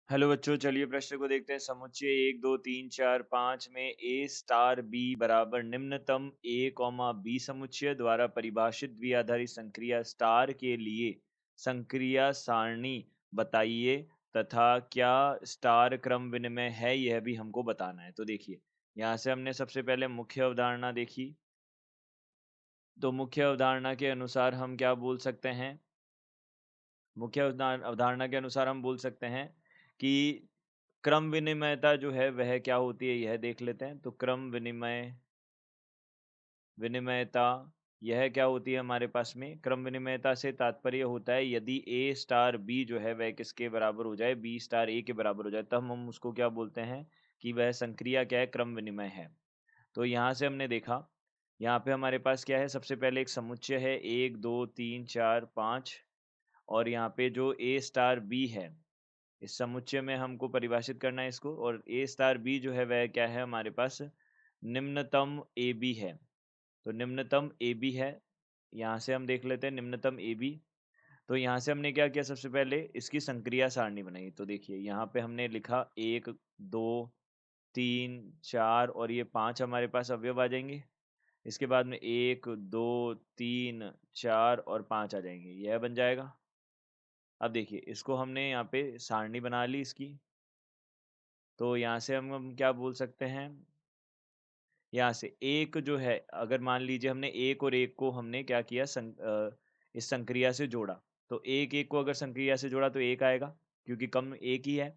Hello बच्चों, चलिए प्रश्न को देखते हैं। समुच्चय 1 2 3 4 5 में ए स्टार बी बराबर निम्नतम ए कॉमा बी समुच्चय द्वारा परिभाषित द्विआधारी संक्रिया स्टार के लिए संक्रिया सारणी बताइए तथा क्या स्टार क्रम विनिमय है, यह भी हमको बताना है। तो देखिए, यहाँ से हमने सबसे पहले मुख्य अवधारणा देखी। तो मुख्य अवधारणा के अनुसार हम क्या बोल सकते हैं? मुख्य अवधारणा के अनुसार हम बोल सकते हैं कि क्रम विनिमयता जो है वह क्या होती है, यह देख लेते हैं। तो क्रम विनिमयता यह क्या होती है हमारे पास में? क्रम विनिमयता से तात्पर्य होता है यदि ए स्टार बी जो है वह किसके बराबर हो जाए, बी स्टार ए के बराबर हो जाए, तब हम उसको क्या बोलते हैं कि वह संक्रिया क्या है, क्रम विनिमय है। तो यहाँ से हमने देखा, यहाँ पे हमारे पास क्या है, सबसे पहले एक समुच्चय है 1 2 3 4 5, और यहाँ पे जो ए स्टार बी है, इस समुच्चय में हमको परिभाषित करना है इसको। और ए स्टार बी जो है वह क्या है हमारे पास? निम्नतम ए बी है। तो निम्नतम ए बी है, यहाँ से हम देख लेते हैं निम्नतम ए बी। तो यहाँ से हमने क्या किया, सबसे पहले इसकी संक्रिया सारणी बनाई। तो देखिए, यहाँ पे हमने लिखा 1 2 3 4 और ये 5 हमारे पास अवयव आ जाएंगे। इसके बाद में 1 2 3 4 और 5 आ जाएंगे, यह बन जाएगा। अब देखिए, इसको हमने यहाँ पे सारणी बना ली इसकी। तो यहाँ से हम क्या बोल सकते हैं, यहाँ से एक जो है, अगर मान लीजिए हमने एक और एक को हमने क्या किया, इस संक्रिया से जोड़ा। तो एक एक को अगर संक्रिया से जोड़ा तो एक आएगा, क्योंकि कम एक ही है।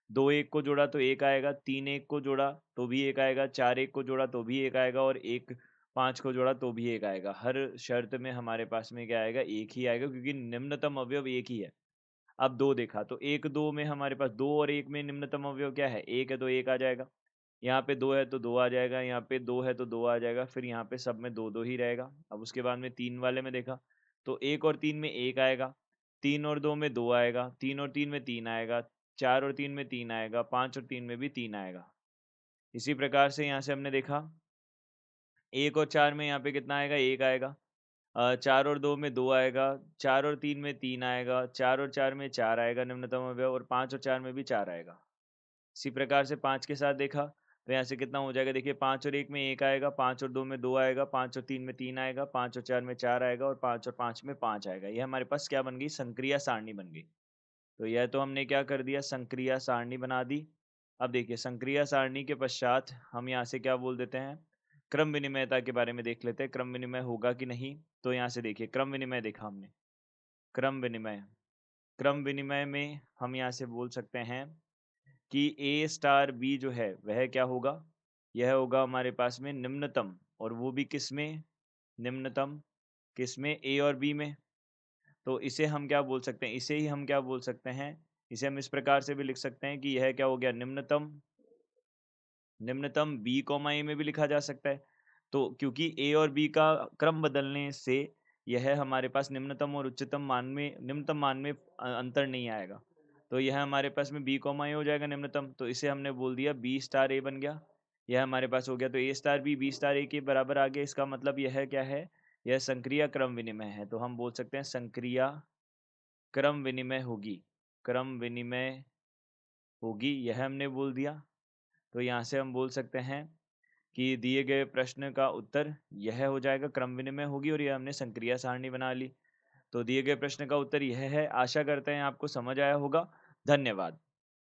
दो एक को जोड़ा तो एक आएगा, तीन एक को जोड़ा तो भी एक आएगा, चार एक को जोड़ा तो भी एक आएगा, और एक पांच को जोड़ा तो भी एक आएगा। हर शर्त में हमारे पास में क्या आएगा, एक ही आएगा, क्योंकि निम्नतम अवयव एक ही है। अब दो देखा, तो एक दो में हमारे पास दो और एक में निम्नतम अवयव क्या है, एक है, तो एक आ जाएगा। यहाँ पे दो है तो दो आ जाएगा, यहाँ पे दो है तो दो आ जाएगा, फिर यहाँ पे सब में दो दो ही रहेगा। अब उसके बाद में तीन वाले में देखा, तो एक और तीन में एक आएगा, तीन और दो में दो आएगा, तीन और तीन में तीन आएगा, चार और तीन में तीन आएगा, पांच और तीन में भी तीन आएगा। इसी प्रकार से यहाँ से हमने देखा, एक और चार में यहाँ पे कितना आएगा, एक आएगा। चार और दो में दो आएगा, चार और तीन में तीन आएगा, चार और चार में चार आएगा निम्नतम अवयव, और पांच और चार में भी चार आएगा। इसी प्रकार से पाँच के साथ देखा, तो यहाँ से कितना हो जाएगा, देखिए पाँच और एक में एक आएगा, पाँच और दो में दो आएगा, पाँच और तीन में तीन आएगा, पाँच और चार में चार आएगा, और पाँच और पाँच में पाँच आएगा। यह हमारे पास क्या बन गई, संक्रिया सारणी बन गई। तो यह तो हमने क्या कर दिया, संक्रिया सारणी बना दी। अब देखिए, संक्रिया सारणी के पश्चात हम यहाँ से क्या बोल देते हैं, क्रम विनिमयता के बारे में देख लेते हैं, क्रम विनिमय होगा कि नहीं। तो यहाँ से देखिए, क्रम विनिमय देखा हमने, क्रम विनिमय में हम यहाँ से बोल सकते हैं कि ए स्टार बी जो है वह क्या होगा, यह होगा हमारे पास में निम्नतम, और वो भी किस में, निम्नतम किस में, ए और बी में। तो इसे हम क्या बोल सकते हैं, इसे ही हम क्या बोल सकते हैं, इसे हम इस प्रकार से भी लिख सकते हैं कि यह क्या हो गया, निम्नतम, निम्नतम बी कॉमा ए में भी लिखा जा सकता है। तो क्योंकि ए और बी का क्रम बदलने से यह हमारे पास निम्नतम और उच्चतम मान में, निम्नतम मान में अंतर नहीं आएगा। तो यह हमारे पास में बी कॉमा ए हो जाएगा निम्नतम, तो इसे हमने बोल दिया बी स्टार ए बन गया। यह हमारे पास हो गया। तो ए स्टार बी स्टार ए के बराबर आ गया। इसका मतलब यह क्या है, यह संक्रिया क्रम विनिमय है। तो हम बोल सकते हैं संक्रिया क्रम विनिमय होगी, क्रम विनिमय होगी, यह हमने बोल दिया। तो यहाँ से हम बोल सकते हैं कि दिए गए प्रश्न का उत्तर यह हो जाएगा, क्रम विनिमय होगी, और यह हमने संक्रिया सारणी बना ली। तो दिए गए प्रश्न का उत्तर यह है। आशा करते हैं आपको समझ आया होगा। धन्यवाद।